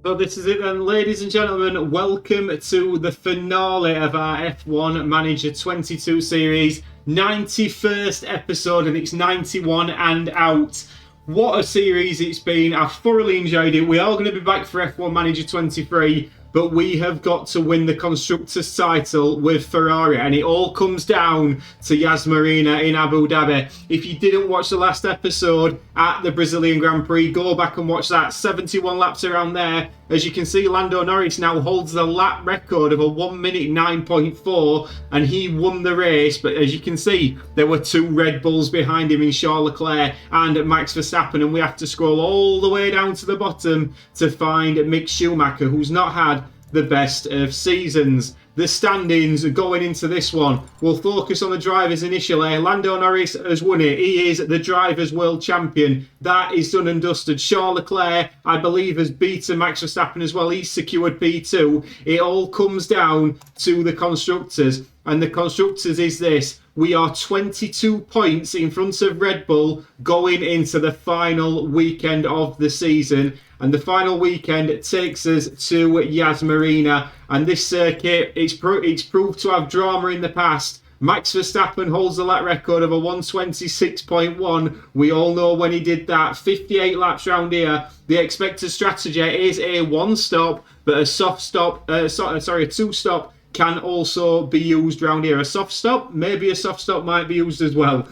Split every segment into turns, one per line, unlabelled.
So this is it then, ladies and gentlemen. Welcome to the finale of our F1 Manager 22 series. 91st episode, and it's 91 and out. What a series it's been. I've thoroughly enjoyed it. We are going to be back for F1 Manager 23, but we have got to win the Constructors title with Ferrari, and it all comes down to Yas Marina in Abu Dhabi. If you didn't watch the last episode at the Brazilian Grand Prix, go back and watch that. 71 laps around there. As you can see, Lando Norris now holds the lap record of a 1 minute 9.4, and he won the race. But as you can see, there were two Red Bulls behind him in Charles Leclerc and Max Verstappen, and we have to scroll all the way down to the bottom to find Mick Schumacher, who's not had the best of seasons. The standings going into this one, we'll focus on the drivers initially. Lando Norris has won it. He is the Drivers' World Champion. That is done and dusted. Charles Leclerc, I believe, has beaten Max Verstappen as well. He's secured P2. It all comes down to the Constructors. And the Constructors is this. We are 22 points in front of Red Bull going into the final weekend of the season. And the final weekend takes us to Yas Marina. And this circuit, it's proved to have drama in the past. Max Verstappen holds the lap record of a 126.1. We all know when he did that. 58 laps round here. The expected strategy is a one-stop, but a a two-stop can also be used round here. A soft stop, maybe a soft stop might be used as well.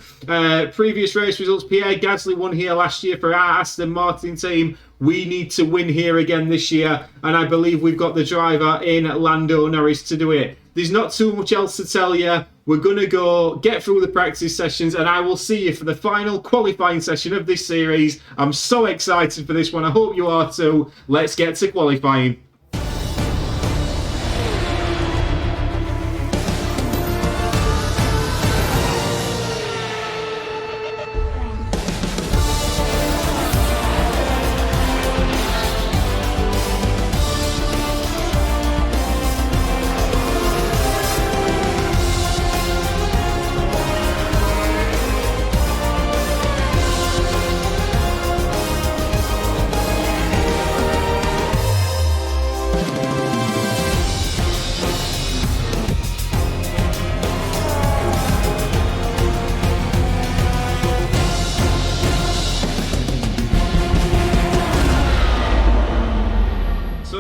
Previous race results, Pierre Gasly won here last year for our Aston Martin team. We need to win here again this year, and I believe we've got the driver in Lando Norris to do it. There's not too much else to tell you. We're going to go get through the practice sessions, and I will see you for the final qualifying session of this series. I'm so excited for this one. I hope you are too. Let's get to qualifying.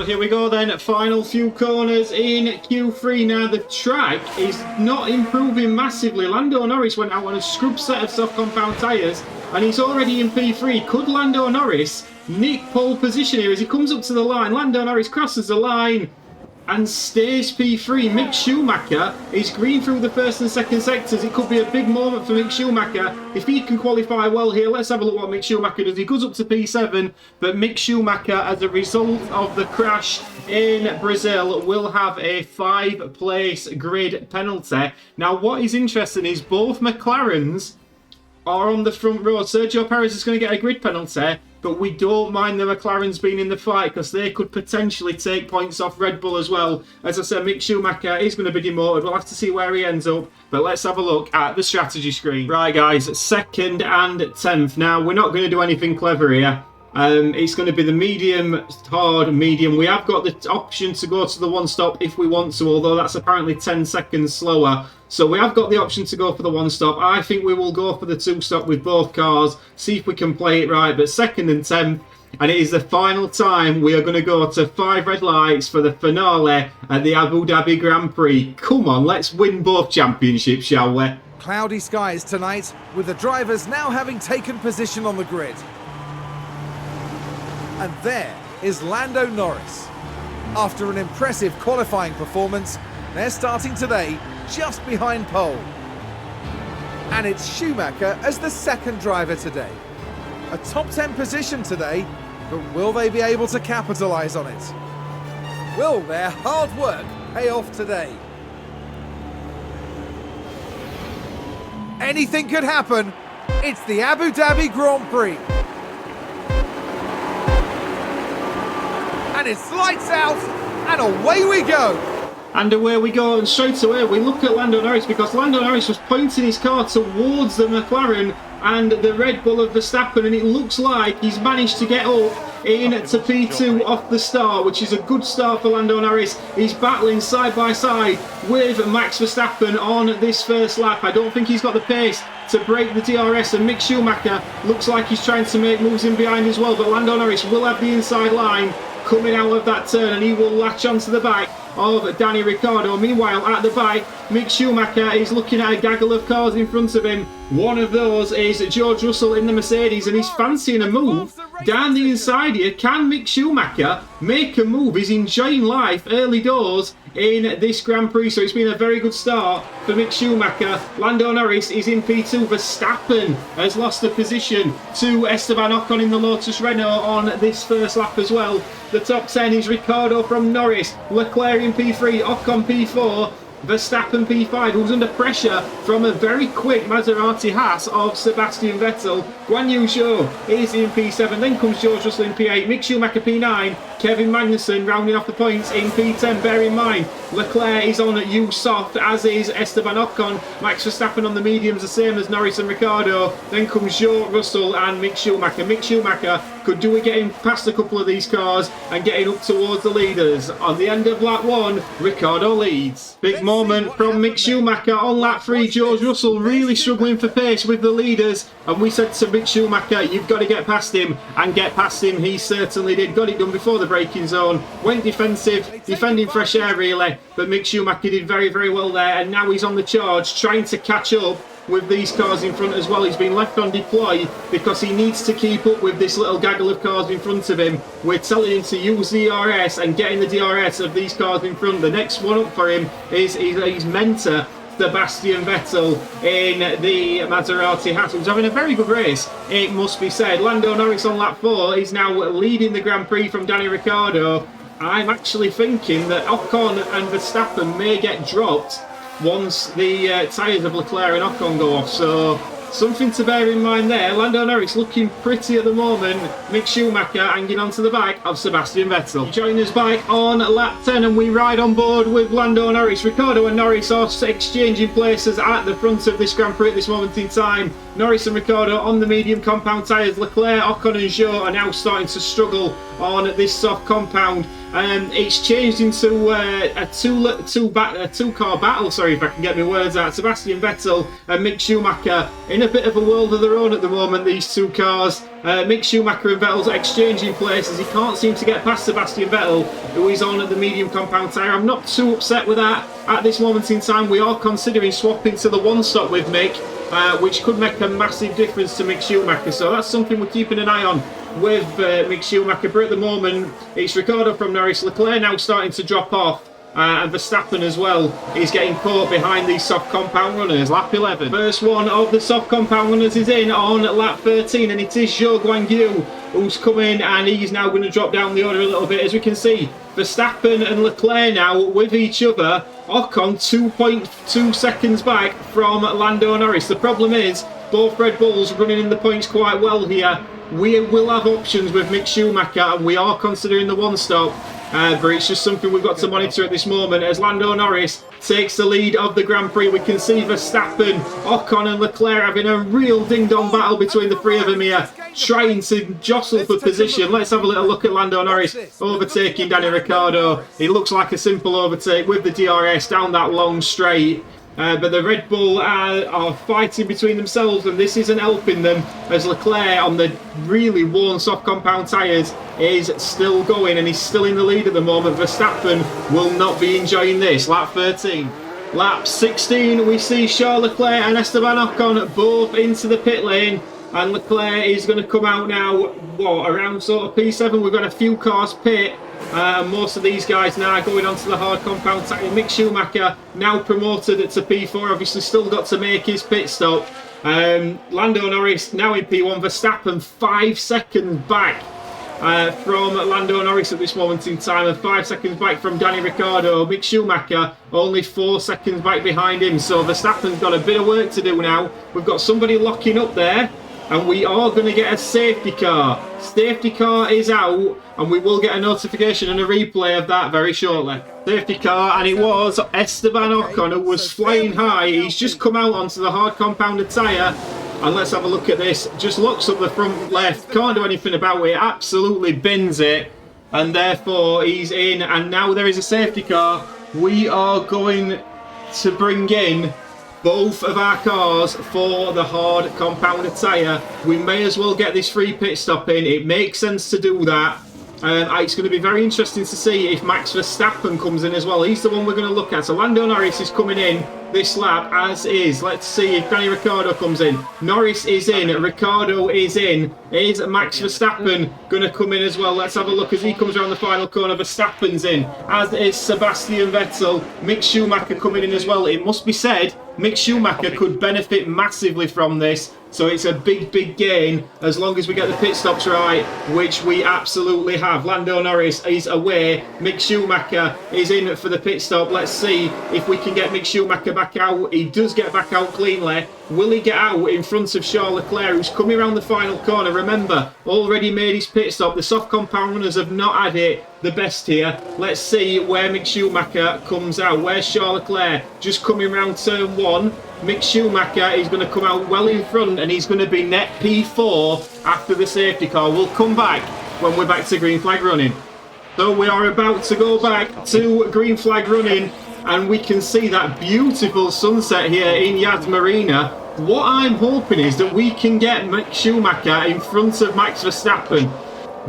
Here we go then, final few corners in Q3. Now the track is not improving massively. Lando Norris went out on a scrub set of soft compound tyres and he's already in P3. Could Lando Norris nick pole position here as he comes up to the line? Lando Norris crosses the line and stays P3. Mick Schumacher is green through the first and second sectors. It could be a big moment for Mick Schumacher. If he can qualify well here, let's have a look what Mick Schumacher does. He goes up to P7, but Mick Schumacher, as a result of the crash in Brazil, will have a 5-place grid penalty. Now, what is interesting is both McLarens are on the front row. Sergio Perez is going to get a grid penalty, but we don't mind the McLarens being in the fight because they could potentially take points off Red Bull as well. As I said, Mick Schumacher is going to be demoted. We'll have to see where he ends up, but let's have a look at the strategy screen. Right, guys, 2nd and 10th. Now, we're not going to do anything clever here. It's going to be the medium, hard, medium. We have got the option to go to the one-stop if we want to, although that's apparently 10 seconds slower. So we have got the option to go for the one-stop. I think we will go for the two-stop with both cars, see if we can play it right. But 2nd and 10th, and it is the final time we are going to go to 5 red lights for the finale at the Abu Dhabi Grand Prix. Come on, let's win both championships, shall we?
Cloudy skies tonight, with the drivers now having taken position on the grid. And there is Lando Norris. After an impressive qualifying performance, they're starting today just behind pole. And it's Schumacher as the second driver today. A top 10 position today, but will they be able to capitalise on it? Will their hard work pay off today? Anything could happen. It's the Abu Dhabi Grand Prix. And it's lights out, and away we go.
And away we go, and straight away we look at Lando Norris because Lando Norris was pointing his car towards the McLaren and the Red Bull of Verstappen, and it looks like he's managed to get up into P2 off the start, which is a good start for Lando Norris. He's battling side by side with Max Verstappen on this first lap. I don't think he's got the pace to break the DRS, and Mick Schumacher looks like he's trying to make moves in behind as well, but Lando Norris will have the inside line coming out of that turn, and he will latch onto the back of Danny Ricciardo. Meanwhile, at the back, Mick Schumacher is looking at a gaggle of cars in front of him. One of those is George Russell in the Mercedes, and he's fancying a move down the inside here. Can Mick Schumacher make a move? He's enjoying life early doors in this Grand Prix, so it's been a very good start for Mick Schumacher. Lando Norris is in P2. Verstappen has lost the position to Esteban Ocon in the Lotus Renault on this first lap as well. The top 10 is Ricciardo from Norris, Leclerc in P3, Ocon P4, Verstappen P5, who's under pressure from a very quick Maserati Haas of Sebastian Vettel. Guan Yu Zhou is in P7, then comes George Russell in P8, Mick Schumacher P9, Kevin Magnussen rounding off the points in P10. Bear in mind, Leclerc is on U soft, as is Esteban Ocon. Max Verstappen on the mediums, the same as Norris and Ricciardo. Then comes George Russell and Mick Schumacher. Mick Schumacher could do it getting past a couple of these cars and getting up towards the leaders. On the end of lap 1, Ricciardo leads. Big moment from Mick Schumacher on lap 3. George Russell really struggling for pace with the leaders, and we said to Mick Schumacher, you've got to get past him, and get past him. He certainly did. Got it done before the braking zone, went defensive, defending fresh air really, but Mick Schumacher did very, very well there, and now he's on the charge trying to catch up with these cars in front as well. He's been left on deploy because he needs to keep up with this little gaggle of cars in front of him. We're telling him to use the DRS and getting the DRS of these cars in front. The next one up for him is his mentor, Sebastian Vettel, in the Maserati Haas, who's having a very good race, it must be said. Lando Norris on lap 4 is now leading the Grand Prix from Danny Ricciardo. I'm actually thinking that Ocon and Verstappen may get dropped once the tyres of Leclerc and Ocon go off, so something to bear in mind there. Lando Norris looking pretty at the moment. Mick Schumacher hanging on to the back of Sebastian Vettel. He joined us back on lap 10 and we ride on board with Lando Norris. Ricciardo and Norris are exchanging places at the front of this Grand Prix at this moment in time. Norris and Ricciardo on the medium compound tyres. Leclerc, Ocon and Zhou are now starting to struggle on this soft compound. It's changed into a two-car battle, sorry if I can get my words out. Sebastian Vettel and Mick Schumacher in a bit of a world of their own at the moment, these two cars. Mick Schumacher and Vettel's exchanging places. He can't seem to get past Sebastian Vettel, who is on at the medium compound tyre. I'm not too upset with that at this moment in time. We are considering swapping to the one-stop with Mick, which could make a massive difference to Mick Schumacher, so that's something we're keeping an eye on with Mick Schumacher. But at the moment, it's Ricciardo from Norris. Leclerc now starting to drop off, and Verstappen as well is getting caught behind these soft compound runners. Lap 11. First one of the soft compound runners is in on lap 13, and it is Zhou Guangyu who's coming, and he's now going to drop down the order a little bit. As we can see, Verstappen and Leclerc now with each other. Ocon 2.2 seconds back from Lando Norris. The problem is both Red Bulls running in the points quite well here. We will have options with Mick Schumacher, and we are considering the one stop, but it's just something we've got to monitor at this moment. As Lando Norris takes the lead of the Grand Prix, we can see Verstappen, Ocon and Leclerc having a real ding-dong battle between the three of them here, trying to jostle for position. Let's have a little look at Lando Norris overtaking Danny Ricciardo. It looks like a simple overtake with the DRS down that long straight. But the Red Bull are fighting between themselves, and this isn't helping them, as Leclerc on the really worn soft compound tyres is still going, and he's still in the lead at the moment. Verstappen will not be enjoying this. Lap 13. Lap 16, we see Charles Leclerc and Esteban Ocon both into the pit lane, and Leclerc is going to come out now, around sort of P7. We've got a few cars pit. Most of these guys now going onto the hard compound tyre. Mick Schumacher now promoted to P4, obviously still got to make his pit stop. Lando Norris now in P1. Verstappen 5 seconds back from Lando Norris at this moment in time, and 5 seconds back from Danny Ricciardo. Mick Schumacher only 4 seconds back behind him, so Verstappen's got a bit of work to do now. We've got somebody locking up there, and we are going to get a safety car. Safety car is out, and we will get a notification and a replay of that very shortly. Safety car, and it was Esteban Ocon who was flying high. He's just come out onto the hard compounded tyre, And let's have a look at this. Just locks up the front left. Can't do anything about it. Absolutely bins it. And therefore he's in. And now there is a safety car. We are going to bring in both of our cars for the hard compounder tyre. We may as well get this free pit stop in. It makes sense to do that. It's going to be very interesting to see if Max Verstappen comes in as well. He's the one we're going to look at. So Lando Norris is coming in this lap, as is. Let's see if Danny Ricciardo comes in. Norris is in. Ricciardo is in. Is Max Verstappen going to come in as well? Let's have a look as he comes around the final corner. Verstappen's in, as is Sebastian Vettel. Mick Schumacher coming in as well. It must be said, Mick Schumacher could benefit massively from this. So it's a big, big gain as long as we get the pit stops right, which we absolutely have. Lando Norris is away. Mick Schumacher is in for the pit stop. Let's see if we can get Mick Schumacher back out. He does get back out cleanly. Will he get out in front of Charles Leclerc, who's coming around the final corner? Remember, already made his pit stop. The soft compound runners have not had it the best here. Let's see where Mick Schumacher comes out. Where's Charles Leclerc? Just coming around turn 1. Mick Schumacher is going to come out well in front, and he's going to be net P4 after the safety car. We'll come back when we're back to green flag running. So we are about to go back to green flag running, and we can see that beautiful sunset here in Yas Marina. What I'm hoping is that we can get Mick Schumacher in front of Max Verstappen.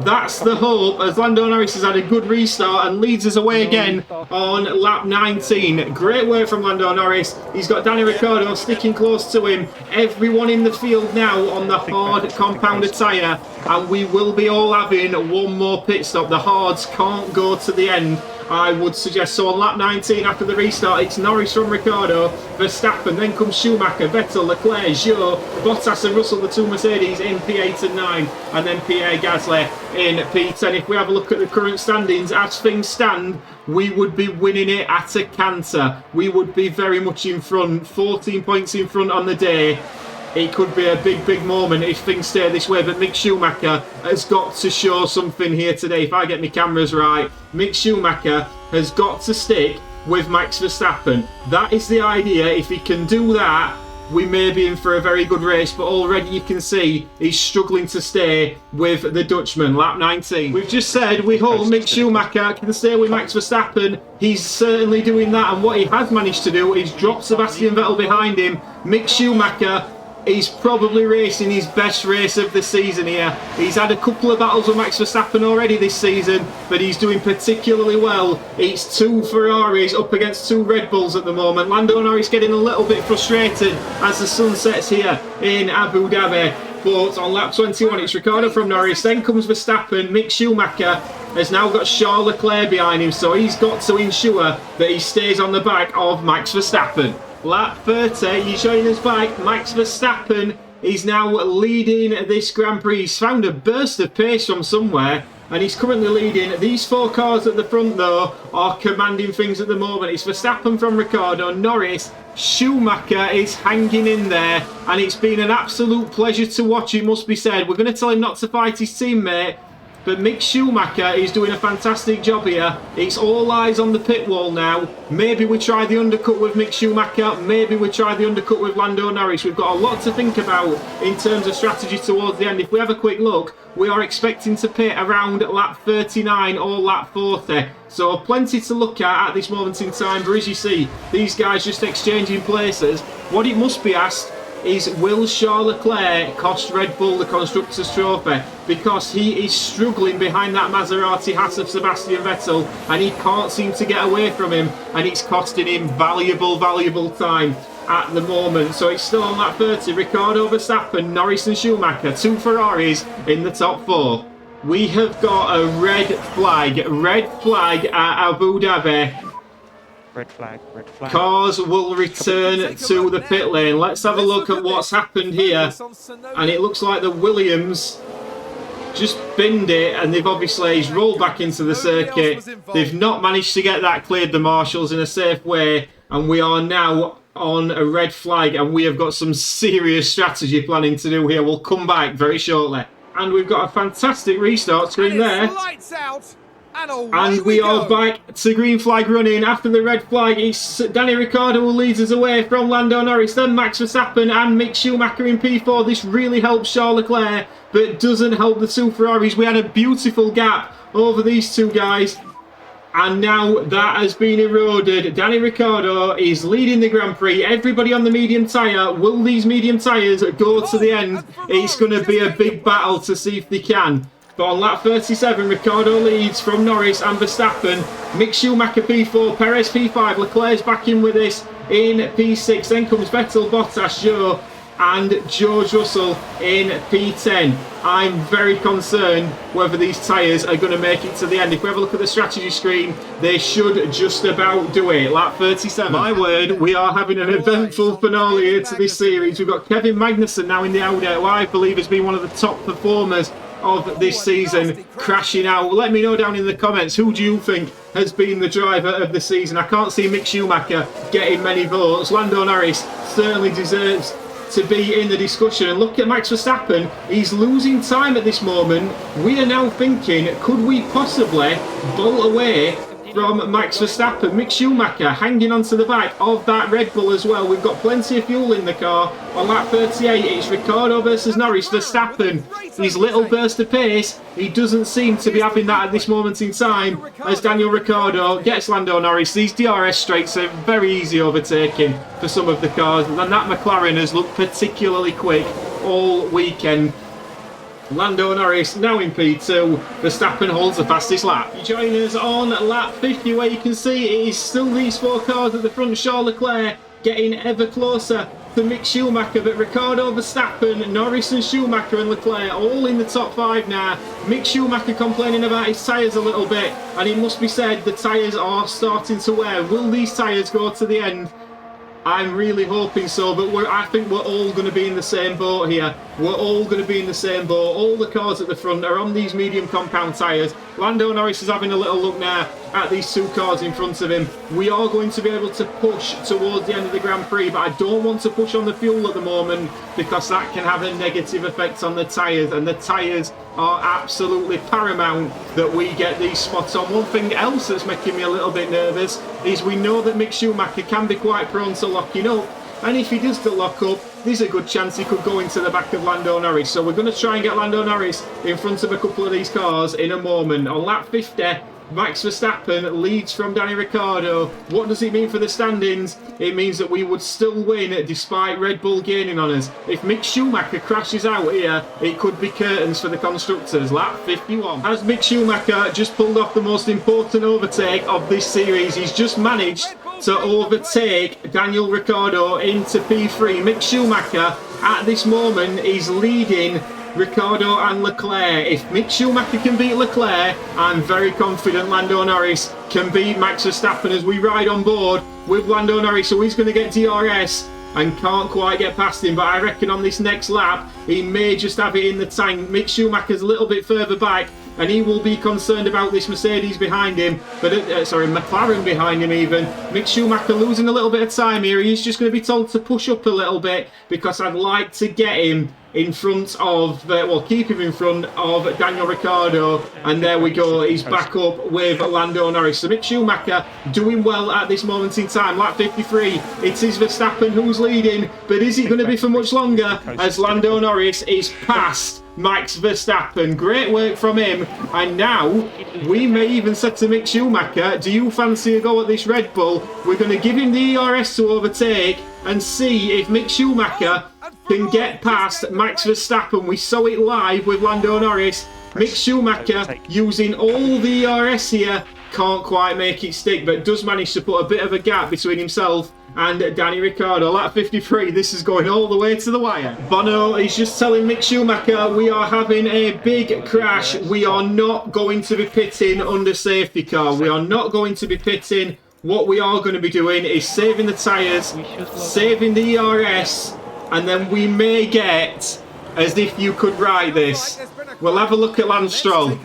That's the hope, as Lando Norris has had a good restart and leads us away again on lap 19. Great work from Lando Norris. He's got Danny Ricciardo sticking close to him. Everyone in the field now on the hard compounder tyre, and we will be all having one more pit stop. The hards can't go to the end, I would suggest. So on lap 19 after the restart, it's Norris from Ricciardo, Verstappen, then comes Schumacher, Vettel, Leclerc, Zhou, Bottas and Russell, the two Mercedes in P8 and 9, and then Pierre Gasly in P10. If we have a look at the current standings, as things stand, we would be winning it at a canter. We would be very much in front, 14 points in front on the day. It could be a big, big moment if things stay this way, but Mick Schumacher has got to show something here today. If I get my cameras right, Mick Schumacher has got to stick with Max Verstappen. That is the idea. If he can do that, we may be in for a very good race, but already you can see he's struggling to stay with the Dutchman. Lap 19. We've just said we hope Mick Schumacher can stay with Max Verstappen. He's certainly doing that, and what he has managed to do is drop Sebastian Vettel behind him. Mick Schumacher, he's probably racing his best race of the season here. He's had a couple of battles with Max Verstappen already this season, but he's doing particularly well. It's two Ferraris up against two Red Bulls at the moment. Lando Norris getting a little bit frustrated as the sun sets here in Abu Dhabi. But on lap 21, it's Ricciardo from Norris, then comes Verstappen. Mick Schumacher has now got Charles Leclerc behind him, so he's got to ensure that he stays on the back of Max Verstappen. Lap 30, he's showing us back. Max Verstappen is now leading this Grand Prix. He's found a burst of pace from somewhere, and he's currently leading. These four cars at the front, though, are commanding things at the moment. It's Verstappen from Ricciardo, Norris, Schumacher is hanging in there, and it's been an absolute pleasure to watch, it must be said. We're going to tell him not to fight his teammate, but Mick Schumacher is doing a fantastic job here. It's all eyes on the pit wall now. Maybe we try the undercut with Mick Schumacher. Maybe we try the undercut with Lando Norris. We've got a lot to think about in terms of strategy towards the end. If we have a quick look, we are expecting to pit around lap 39 or lap 40. So plenty to look at this moment in time. But as you see, these guys just exchanging places. What it must be asked is, will Charles Leclerc cost Red Bull the Constructors' Trophy? Because he is struggling behind that Maserati hat of Sebastian Vettel, and he can't seem to get away from him, and it's costing him valuable time at the moment. So it's still on lap 30. Ricciardo, Verstappen, Norris and Schumacher, two Ferraris in the top four. We have got a red flag at Abu Dhabi.
Red flag, red flag.
Cars will return to the pit lane. Let's have a look at what's happened here. And it looks like the Williams just binned it, and they've obviously rolled back into the circuit. They've not managed to get that cleared, the marshals, in a safe way. And we are now on a red flag, and we have got some serious strategy planning to do here. We'll come back very shortly. And we've got a fantastic restart screen there.
Lights out. And
we are back to green flag running. After the red flag, it's Danny Ricciardo who leads us away from Lando Norris, then Max Verstappen and Mick Schumacher in P4. This really helps Charles Leclerc, but doesn't help the two Ferraris. We had a beautiful gap over these two guys, and now that has been eroded. Danny Ricciardo is leading the Grand Prix. Everybody on the medium tyre. Will these medium tyres go to the end? It's going to be a big battle to see if they can. But on lap 37, Ricciardo leads from Norris and Verstappen. Mick Schumacher P4, Perez P5, Leclerc's back in with this in P6. Then comes Vettel, Bottas, Joe and George Russell in P10. I'm very concerned whether these tyres are going to make it to the end. If we have a look at the strategy screen, they should just about do it. Lap 37. My word, we are having an eventful finale here to this series. We've got Kevin Magnussen now in the Audi, who I believe has been one of the top performers of this season, crashing out. Let me know down in the comments, who do you think has been the driver of the season? I can't see Mick Schumacher getting many votes. Lando Norris certainly deserves to be in the discussion. And look at Max Verstappen, he's losing time at this moment. We are now thinking, could we possibly bolt away from Max Verstappen? Mick Schumacher hanging onto the back of that Red Bull as well. We've got plenty of fuel in the car. On lap 38, it's Ricciardo versus Norris. Verstappen, his little burst of pace, he doesn't seem to be having that at this moment in time, as Daniel Ricciardo gets Lando Norris. These DRS straights are very easy overtaking for some of the cars, and that McLaren has looked particularly quick all weekend. Lando Norris now in P2. Verstappen holds the fastest lap. You join us on lap 50, where you can see it is still these four cars at the front. Charles Leclerc getting ever closer to Mick Schumacher, but Ricciardo, Verstappen, Norris and Schumacher and Leclerc all in the top five now. Mick Schumacher complaining about his tyres a little bit, and it must be said the tyres are starting to wear. Will these tyres go to the end? I'm really hoping so, but I think we're all going to be in the same boat here. We're all going to be in the same boat. All the cars at the front are on these medium compound tyres. Lando Norris is having a little look now at these two cars in front of him. We are going to be able to push towards the end of the Grand Prix, but I don't want to push on the fuel at the moment, because that can have a negative effect on the tyres, and the tyres are absolutely paramount that we get these spots on. One thing else that's making me a little bit nervous is we know that Mick Schumacher can be quite prone to locking up, and if he does get lock up, there's a good chance he could go into the back of Lando Norris. So we're going to try and get Lando Norris in front of a couple of these cars in a moment. On lap 50, Max Verstappen leads from Danny Ricciardo. What does it mean for the standings? It means that we would still win despite Red Bull gaining on us. If Mick Schumacher crashes out here, it could be curtains for the constructors. Lap 51. Has Mick Schumacher just pulled off the most important overtake of this series? He's just managed to overtake Daniel Ricciardo into P3. Mick Schumacher at this moment is leading Ricciardo and Leclerc. If Mick Schumacher can beat Leclerc, I'm very confident Lando Norris can beat Max Verstappen as we ride on board with Lando Norris. So he's going to get DRS and can't quite get past him, but I reckon on this next lap he may just have it in the tank. Mick Schumacher's a little bit further back, and he will be concerned about this Mercedes behind him, but McLaren behind him even. Mick Schumacher losing a little bit of time here. He's just going to be told to push up a little bit, because I'd like to get him in front of, keep him in front of Daniel Ricciardo, and there we go, he's back up with Lando Norris. So Mick Schumacher doing well at this moment in time. Lap 53, it is Verstappen who's leading, but is it going to be for much longer, as Lando Norris is past Max Verstappen? Great work from him, and now we may even say to Mick Schumacher, do you fancy a go at this Red Bull? We're going to give him the ERS to overtake and see if Mick Schumacher can get past Max Verstappen. We saw it live with Lando Norris. Mick Schumacher using all the ERS here, can't quite make it stick, but does manage to put a bit of a gap between himself and Danny Ricciardo. Lap 53, this is going all the way to the wire. Bono is just telling Mick Schumacher we are having a big crash. We are not going to be pitting under safety car. We are not going to be pitting. What we are going to be doing is saving the tyres, saving the ERS, and then we may get, as if you could write this, we'll have a look at Lance Stroll.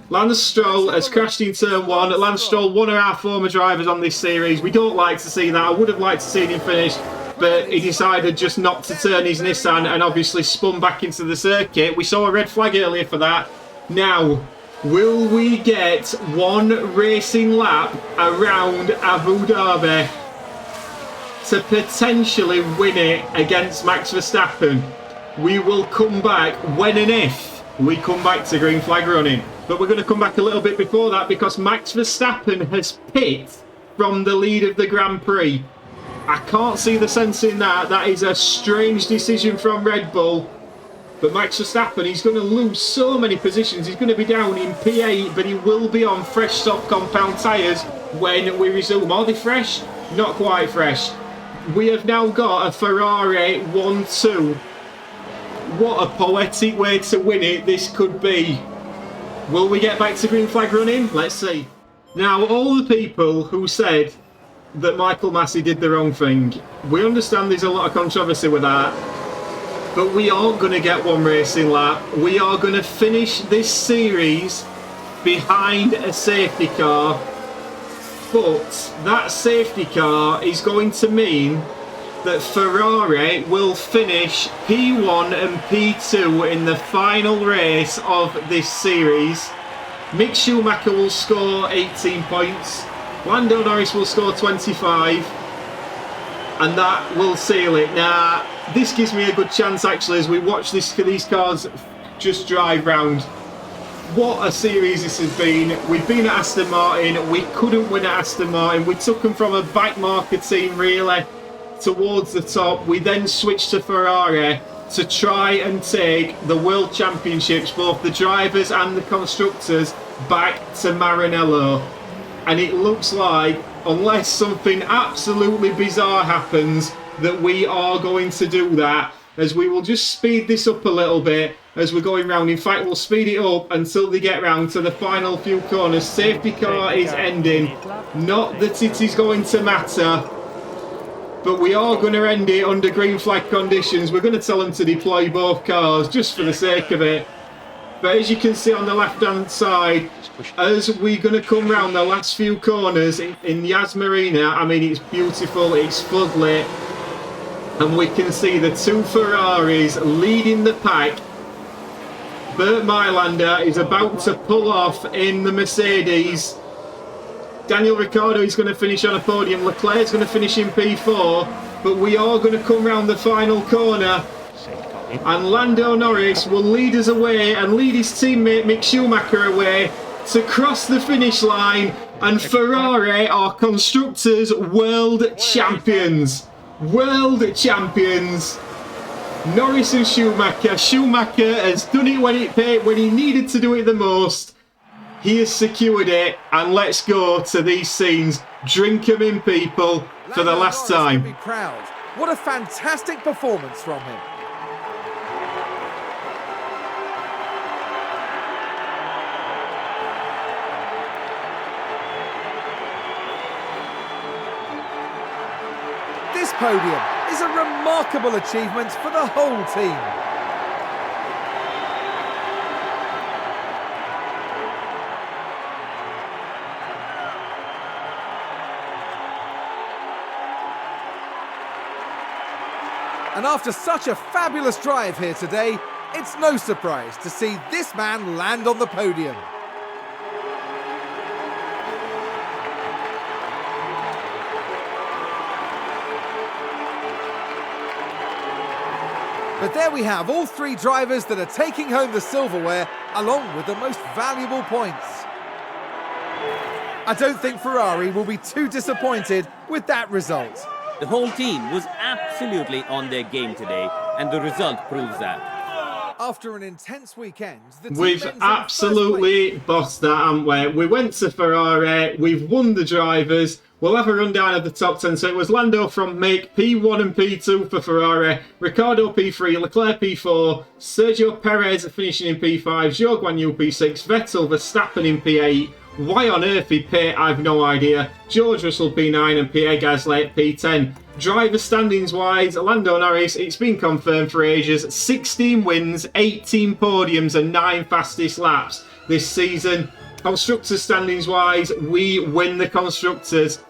Lance Stroll has crashed in turn one. Lance Stroll, one of our former drivers on this series. We don't like to see that. I would have liked to see him finish, but he decided just not to turn his Nissan and obviously spun back into the circuit. We saw a red flag earlier for that. Now, Will we get one racing lap around Abu Dhabi to potentially win it against Max Verstappen? We will come back when and if we come back to green flag running. But we're going to come back a little bit before that because Max Verstappen has pit from the lead of the Grand Prix. I can't see the sense in that. That is a strange decision from Red Bull. But Max Verstappen, he's going to lose so many positions. He's going to be down in P8, but he will be on fresh soft compound tyres when we resume. Are they fresh? Not quite fresh. We have now got a Ferrari 1-2. What a poetic way to win it this could be. Will we get back to green flag running? Let's see. Now, all the people who said that Michael Massey did the wrong thing, we understand there's a lot of controversy with that. But we aren't going to get one racing lap. We are going to finish this series behind a safety car. But that safety car is going to mean that Ferrari will finish P1 and P2 in the final race of this series. Mick Schumacher will score 18 points. Lando Norris will score 25. And that will seal it. Now, this gives me a good chance actually as we watch these cars just drive round. What a series this has been. We've been at Aston Martin. We couldn't win at Aston Martin. We took them from a backmarker team really towards the top. We then switched to Ferrari to try and take the World Championships, both the drivers and the constructors, back to Maranello. And it looks like, unless something absolutely bizarre happens, that we are going to do that, as we will just speed this up a little bit as we're going round. In fact, we'll speed it up until they get round to the final few corners. Safety car is ending. Not that it is going to matter, but we are going to end it under green flag conditions. We're going to tell them to deploy both cars just for the sake of it. But as you can see on the left hand side, as we're going to come round the last few corners in Yas Marina, I mean, it's beautiful, it's floodlit, and we can see the two Ferraris leading the pack. Bert Mylander is about to pull off in the Mercedes. Daniel Ricciardo is going to finish on a podium. Leclerc's going to finish in P4, but we are going to come round the final corner. And Lando Norris will lead us away and lead his teammate Mick Schumacher away to cross the finish line. And Ferrari are constructors world champions. World champions. Norris and Schumacher. Schumacher has done it when he needed to do it the most. He has secured it, and let's go to these scenes. Drink 'em in, people, for the last time.
Be proud. What a fantastic performance from him. This podium is a remarkable achievement for the whole team. And after such a fabulous drive here today, it's no surprise to see this man land on the podium. But there we have all three drivers that are taking home the silverware, along with the most valuable points. I don't think Ferrari will be too disappointed with that result.
The whole team was absolutely on their game today, and the result proves that.
After an intense weekend, the team
we've
ends in
absolutely bossed that, haven't we? We went to Ferrari, we've won the drivers. We'll have a rundown of the top 10. So it was Lando from Mick, P1 and P2 for Ferrari, Ricciardo P3, Leclerc P4, Sergio Perez finishing in P5, Zhou Guanyu P6, Vettel, Verstappen in P8. Why on earth he pit, I've no idea. George Russell P9 and Pierre Gasly P10. Driver standings wise, Lando Norris, it's been confirmed for ages, 16 wins, 18 podiums and 9 fastest laps this season. Constructors standings wise, we win the Constructors.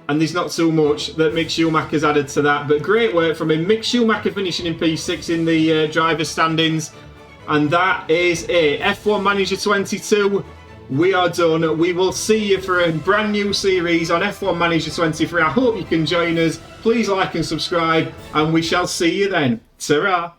And there's not too much that Mick Schumacher's added to that. But great work from him. Mick Schumacher finishing in P6 in the driver standings. And that is it. F1 Manager 22. We are done. We will see you for a brand new series on F1 Manager 23. I hope you can join us. Please like and subscribe, and we shall see you then. Ta-ra!